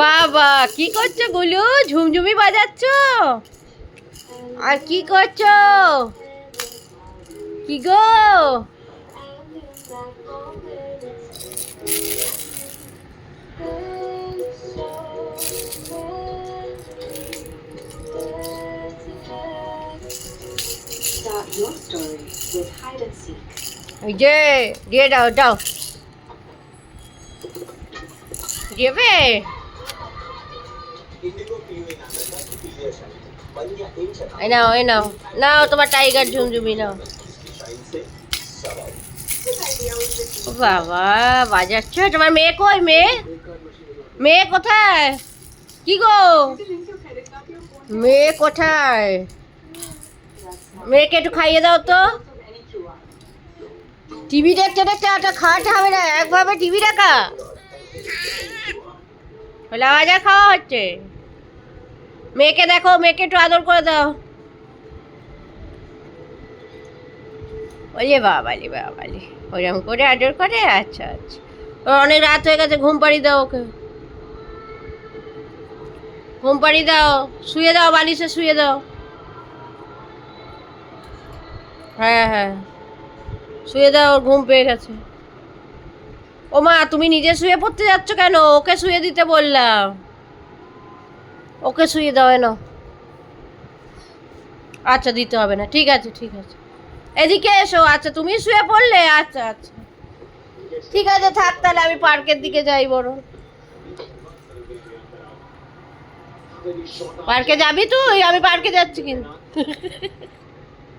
বাবা কি করছো গুলু? ঝুমঝুমি বাজাচ্ছ? আর কি করছো? কি গো? ওই যে দিয়ে দাও দাও দেবে। এই নাও এই নাও নাও তোমার টাইগার ঝুমঝুমি নাও। ও বাবা বাজাচ্ছ। তোমার মেয়ে কই? মেয়ে মেয়ে কোথায়? কি গো মেয়ে কোথায়? মেয়েকে একটু খাইয়ে দাও তো। টিভি দেখতে দেখতে একটা খাওয়াতে হবে না, একভাবে টিভি দেখা হলে আওয়াজে খাওয়া হচ্ছে। মেয়েকে দেখো, মেয়েকে একটু আদর করে দাও। ওলে বাবালি বাবালি, ওরকম করে আদর করে? আচ্ছা আচ্ছা, ওর অনেক রাত হয়ে গেছে, ঘুম পাড়িয়ে দাও ওকে, ঘুম পাড়িয়ে দাও, শুয়ে দাও, বালিশে শুয়ে দাও। হ্যাঁ হ্যাঁ শুয়ে দাও, ওর ঘুম পেয়ে গেছে। ও মা, তুমি নিজে শুয়ে পড়তে যাচ্ছ কেন? ওকে শুয়ে দিতে বললাম, ওকে শুয়ে দাও। এনো, আচ্ছা দিতে হবে না, ঠিক আছে ঠিক আছে, এদিকে এসো। আচ্ছা তুমি শুয়ে পড়লে? আচ্ছা আচ্ছা ঠিক আছে, থাক তাহলে, আমি পার্কের দিকে যাই বরং। পার্কে যাবি তুই? আমি পার্কে যাচ্ছি কিন্তু।